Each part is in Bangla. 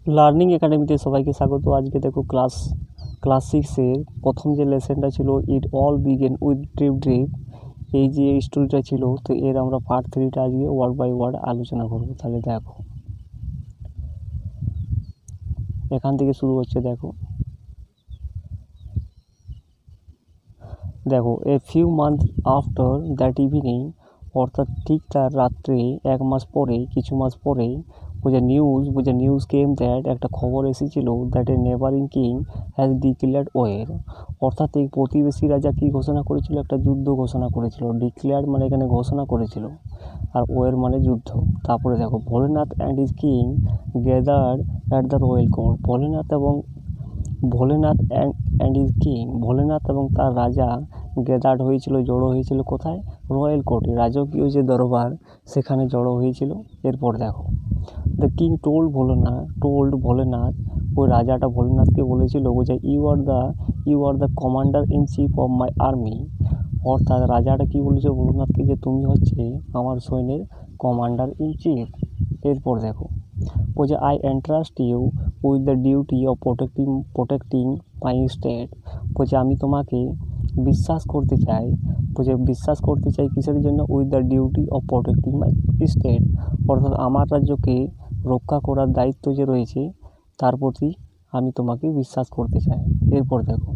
লার্নিং একাডেমিতে সবাইকে স্বাগত। আজকে দেখো ক্লাস 6-এর প্রথম যে লেসনটা ছিল, it all began with drip. এই যে স্টোরিটা ছিল, তো এর আমরা পার্ট 3টা আজকে ওয়ার্ড বাই ওয়ার্ড আলোচনা করব। তাহলে দেখো, এখান থেকে শুরু হচ্ছে। দেখো a few month after that evening, অর্থাৎ ঠিক তার রাত্রে কিছু মাস পরে নিউজ কেম দ্যাট, একটা খবর এসেছিল, that a neighbouring king has declared war. অর্থাৎ এই প্রতিবেশী রাজা কি ঘোষণা করেছিল? একটা যুদ্ধ ঘোষণা করেছিল। ডিক্লেয়ার্ড মানে এখানে ঘোষণা করেছিল, আর ওয়ার মানে যুদ্ধ। তারপরে দেখো, Bholenath and his king gathered at the royal court. Bholenath and his king, Bholenath এবং তার রাজা গ্যাদার্ড হয়েছিল, জড়ো হয়েছিল কোথায়? রয়্যাল কোর্টে, রাজকীয় যে দরবার, সেখানে জড়ো হয়েছিল। এরপর দেখো, দ্য কিং টোল্ড ভোলেনাথ, ওই রাজাটা ভোলেনাথকে বলেছিল, যে you are the commander in chief of my army. অর্থাৎ রাজাটা কি বলেছে ভোলেনাথকে, যে তুমি হচ্ছে আমার সৈন্যের কমান্ডার ইন চিফ। এরপর দেখো, বলছে I entrust you with the duty of protecting my state. বলছে আমি তোমাকে বিশ্বাস করতে চাই কিসের জন্য? With the duty of protecting my state, অর্থাৎ আমার রাজ্যকে রক্ষা করার দায়িত্ব যে রয়েছে, তার প্রতি আমি তোমাকে বিশ্বাস করতে চাই। এরপর দেখো,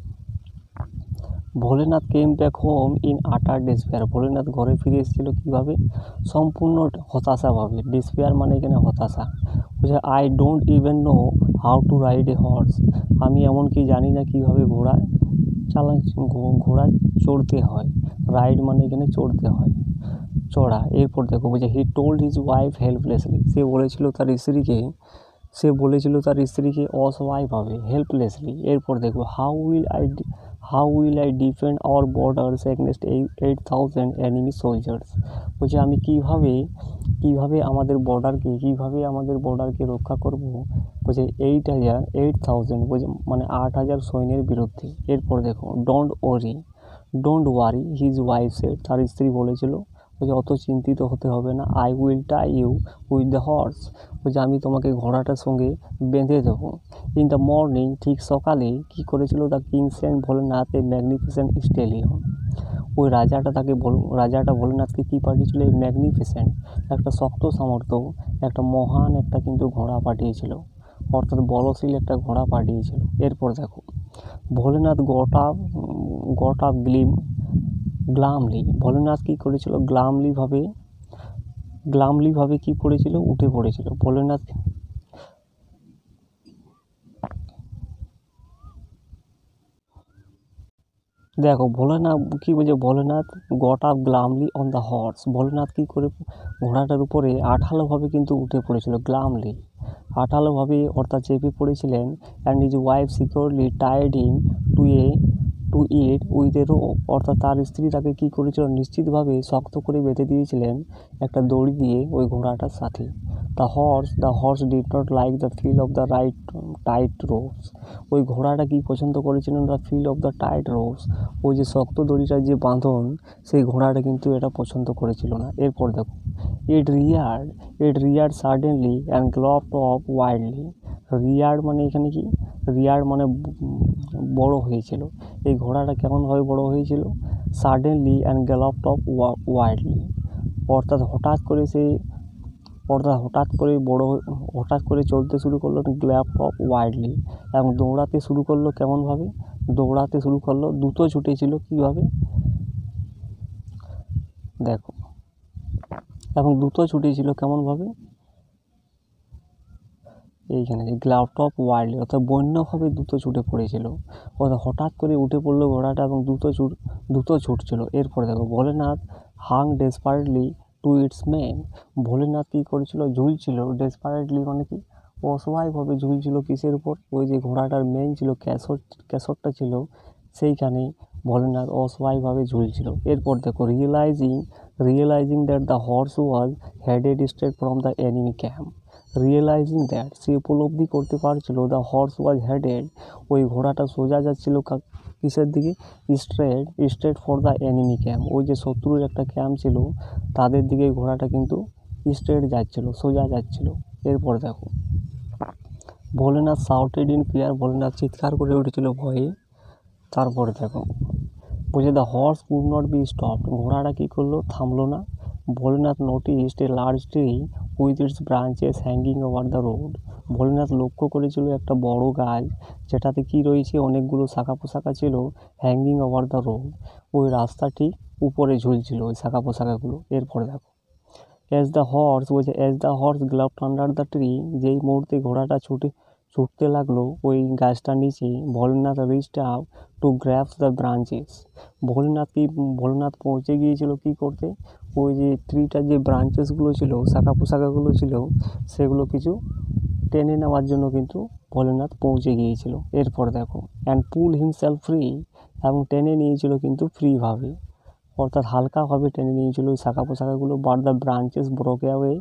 Bholenath came back home in আটার ডেসপেয়ার। ভোলেনাথ ঘরে ফিরে এসেছিল কীভাবে? সম্পূর্ণ হতাশাভাবে। ডেসপেয়ার মানে এখানে হতাশা। বলছে I don't even know how to ride A horse. আমি এমনকি জানি না কীভাবে ঘোড়া চড়তে হয়। রাইড মানে এখানে চড়তে হয়, চড়া। এরপর দেখো, বলছে he told his wife helplessly. সে বলেছিল তার স্ত্রীকে অসহায়ভাবে, হেল্পলেসলি। এরপর দেখো, how will I defend our borders against 8,000 enemy soldiers. বলছে আমি কিভাবে আমাদের বর্ডারকে রক্ষা করব? বলছে 8,000 বলছে মানে 8,000 সৈন্যের বিরুদ্ধে। এরপর দেখো, don't worry his wife said, তার স্ত্রী বলেছিল, বলছে অত চিন্তিত হতে হবে না। I will tie you with the horse, বলছে আমি তোমাকে ঘোড়াটার সঙ্গে বেঁধে দেবো। ইন দ্য মর্নিং, ঠিক সকালে কি করেছিল? The king sent Bholenath a magnificent stallion. ওই রাজাটা ভোলেনাথকে কী পাঠিয়েছিল? এই ম্যাগনিফিসেন্ট, একটা শক্ত সামর্থ্য, একটা মহান একটা কিন্তু ঘোড়া পাঠিয়েছিল, অর্থাৎ বলশীল একটা ঘোড়া পাঠিয়েছিল। এরপর দেখো, ভোলেনাথ গট আপ গ্লামলি। ভোলেনাথ কী করেছিল? গ্লামলিভাবে কী করেছিল? উঠে পড়েছিল। দেখো ভোলেনাথ কী বলছে, Bholenath got up glumly on the horse. Bholenath কী করে? ঘোড়াটার উপরে আঠালোভাবে কিন্তু উঠে পড়েছিল। গ্লামলি, আঠালোভাবে, অর্থাৎ চেপে পড়েছিলেন। And his wife securely tied him to it with a rope. অর্থাৎ তার স্ত্রী তাকে কী করেছিল? নিশ্চিতভাবে শক্ত করে বেঁধে দিয়েছিলেন একটা দড়ি দিয়ে ওই ঘোড়াটার সাথে। The horse did not like the feel of the tight ropes. ওই ঘোড়াটা কি পছন্দ করেছিলেন? The feel of the tight ropes, ওই যে শক্ত দড়িটার যে বাঁধন, সেই ঘোড়াটা কিন্তু এটা পছন্দ করেছিল না। এরপর দেখো, it reared suddenly and galloped off wildly. Reared মানে এখানে কি? রিয়ার্ড মানে বড় হয়েছিল। এই ঘোড়াটা কেমনভাবে বড় হয়েছিল? Suddenly and galloped of wildly, অর্থাৎ হঠাৎ করে চলতে শুরু করলো, গ্যালপড অফ ওয়াইল্ডলি, এবং দৌড়াতে শুরু করলো। কেমনভাবে দৌড়াতে শুরু করলো? দ্রুত ছুটেছিল। কীভাবে? দেখো, এবং দ্রুত ছুটেছিল কেমনভাবে? এইখানে গ্যালপড অফ ওয়াইল্ডলি, অর্থাৎ বন্যভাবে দ্রুত ছুটে পড়েছিল। অর্থাৎ হঠাৎ করে উঠে পড়লো ঘোড়াটা এবং দ্রুত ছুটছিল। এরপর দেখো, Bholenath hung desperately to its mane. Bholenath কী করেছিল? ঝুলছিল। ডেসপারেটলি মানে কি? অসহায়ভাবে ঝুলছিল। কিসের উপর? ওই যে ঘোড়াটার মেন ছিল, ক্যাসরটা ছিল, সেইখানে ভোলেনাথ অসহায়ভাবে ঝুলছিল। এরপর দেখো, realising that the horse was headed straight from the enemy camp. সে উপলব্ধি করতে পারছিল, দ্য হর্স ওয়াজ হেডেড, ওই ঘোড়াটা সোজা যাচ্ছিল কিসের দিকে? Straight for the enemy camp. ওই যে শত্রুর একটা ক্যাম্প ছিল, তাদের দিকে ঘোড়াটা কিন্তু স্ট্রেট যাচ্ছিল, সোজা যাচ্ছিল। এরপর দেখো, Bholenath shouted in fear, Bholenath চিৎকার করে উঠেছিল ভয়ে। তারপরে দেখো বলছে the horse could not be stopped, ঘোড়াটা কী করলো, থামলো না। Bholenath noticed a large tree with its branches hanging over the road, Bholenath লক্ষ্য করেছিল একটা বড় গাছ যেটাতে কি রয়েছে, অনেকগুলো শাখা পোশাকা ছিল, হ্যাঙ্গিং ওভার দ্য রোড, ওই রাস্তা ঠিক উপরে ঝুলছিল ওই শাখা পোশাকাগুলো। এরপরে দেখো as the horse galloped under the tree, যেই মুহূর্তে ঘোড়াটা ছুটতে লাগলো ওই গাছটার নিচে, Bholenath reached up to grabs the branches, Bholenath পৌঁছে গিয়েছিল কি করতে, ওই যে ট্রিটার যে ব্রাঞ্চেসগুলো ছিল, শাখা পোশাকাগুলো ছিল, সেগুলো কিছু টেনে নেওয়ার জন্য কিন্তু ভোলেনাথ পৌঁছে গিয়েছিল। এরপর দেখো অ্যান্ড পুল হিমসেলফ ফ্রি, এবং টেনে নিয়েছিল কিন্তু ফ্রিভাবে, অর্থাৎ হালকাভাবে টেনে নিয়েছিল ওই শাখা পোশাকাগুলো। But the branches broke away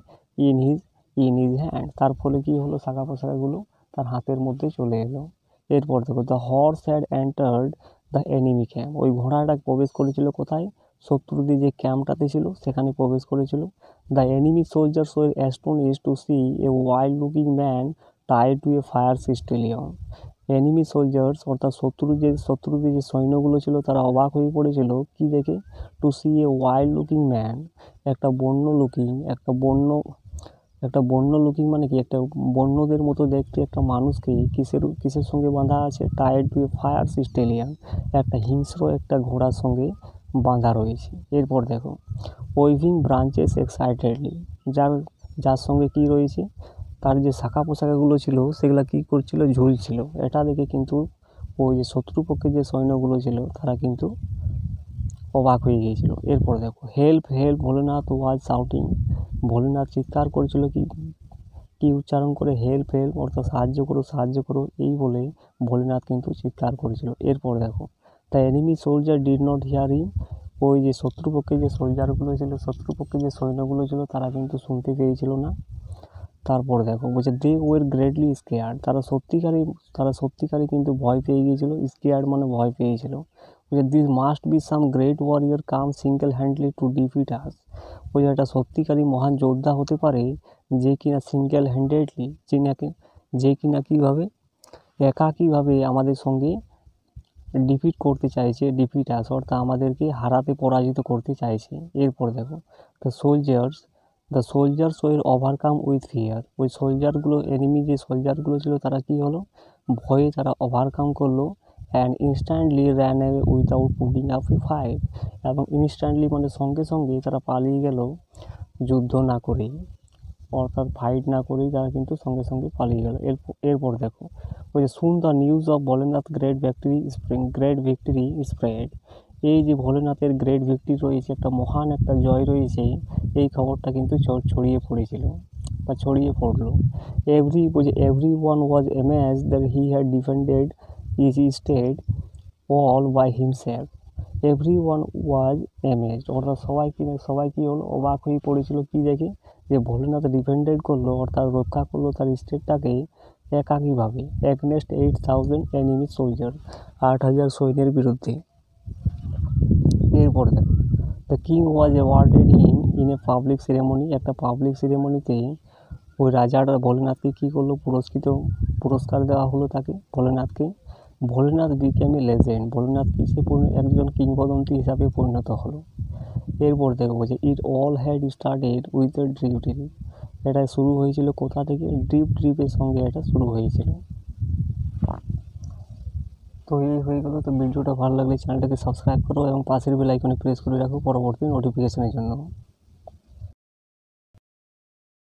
in his hand, তার ফলে কী হলো, শাখা পোশাকাগুলো তার হাতের মধ্যে চলে এলো। এরপর দেখো the horse had entered the enemy camp, ওই ঘোড়াটা প্রবেশ করেছিল কোথায়, শত্রুদের যে ক্যাম্পটাতে ছিল সেখানে প্রবেশ করেছিল। The enemy soldiers were astonished to see a wild looking man tied to a fire stallion, enemy soldiers অর্থাৎ শত্রুদের যে সৈন্যগুলো ছিল তারা অবাক হয়ে পড়েছিল কি দেখে, to see a wild looking man, একটা বন্য লুকিং মানে কি, একটা বন্যদের মতো দেখতে একটা মানুষকে কিসের সঙ্গে বাঁধা আছে, টাইড টু এ ফায়ার সিস্টেলিয়ান, একটা হিংস্র একটা ঘোড়ার সঙ্গে বাঁধা রয়েছে। এরপর দেখো ওয়েভিং ব্রাঞ্চেস এক্সাইটেডলি, যার সঙ্গে কি রয়েছে, তার যে শাখা পোশাকাগুলো ছিল সেগুলো কী করছিল, ঝুলছিল। এটা দেখে কিন্তু ওই যে শত্রুপক্ষের যে সৈন্যগুলো ছিল তারা কিন্তু অবাক হয়ে গিয়েছিল। এরপর দেখো হেল্প হেল্প ভোলেনাথ ওয়াজ শাউটিং, ভোলেনাথ চিৎকার করেছিল কি উচ্চারণ করে, হেল্প হেল্প অর্থাৎ সাহায্য করো এই বলে ভোলেনাথ কিন্তু চিৎকার করেছিল। এরপর দেখো the enemy soldier did not hear him, ওই যে শত্রুপক্ষের যে সৈন্যগুলো ছিল তারা কিন্তু শুনতে পেয়েছিল না। তারপর দেখো বলছে দে ওয়ার গ্রেটলি স্কেয়ার্ড, তারা সত্যিকারই কিন্তু ভয় পেয়ে গিয়েছিল, স্কেয়ার্ড মানে ভয় পেয়েছিল। বলছে this must be some great warrior come single handedly to defeat us, বলছে একটা সত্যিকারই মহান যোদ্ধা হতে পারে যে কিনা সিঙ্গেল হ্যান্ডেডলি, যে কিনা কীভাবে একাকীভাবে আমাদের সঙ্গে ডিফিট আস অর্থাৎ আমাদেরকে পরাজিত করতে চাইছে। এরপর দেখো the soldiers were overcome with fear, ওই এনিমি যে সোলজারগুলো ছিল তারা কি হলো, ভয়ে তারা ওভারকাম করলো। And instantly ran away without putting up A fight, এবং ইনস্ট্যান্টলি মানে সঙ্গে সঙ্গে তারা পালিয়ে গেল যুদ্ধ না করেই, অর্থাৎ ফাইট না করেই তারা কিন্তু সঙ্গে সঙ্গে পালিয়ে গেল। এরপর দেখো ওই যে শুন the news of Bholenath great victory spread, এই যে ভোলেনাথের গ্রেট ভিক্টরি রয়েছে, একটা মহান একটা জয় রয়েছে, এই খবরটা কিন্তু ছড়িয়ে পড়লো। Every one was amazed that he had defended his state all by himself, every one was amazed অর্থাৎ সবাই কি হলো, অবাক হয়ে পড়েছিল কি দেখে, যে ভোলেনাথ ডিফেন্ডেড করলো অর্থাৎ রক্ষা করলো তার স্টেটটাকে একাকীভাবে, অ্যাগনেস্ট 8,000 এনিমি সোলজার, 8,000 সৈন্যের বিরুদ্ধে। এরপর দেখো the king was awarded in a public ceremony, একটা পাবলিক সেরেমনিতে ওই রাজাটা ভোলেনাথকে কী করলো, পুরস্কার দেওয়া হলো তাকে, ভোলেনাথ বিকেম এ লেজেন্ড, ভোলেনাথ একজন কিংবদন্তি হিসাবে পরিণত হলো। এরপর দেখো বলছে it all had started with a drip, এটা শুরু হয়েছিল কোথা থেকে, ড্রিপের সঙ্গে এটা শুরু হয়েছিল। তো এই হয়ে গেল। তো ভিডিওটা ভালো লাগলে চ্যানেলটাকে সাবস্ক্রাইব করো এবং পাশের বেল আইকনে প্রেস করে রাখো পরবর্তী নোটিফিকেশনের জন্য।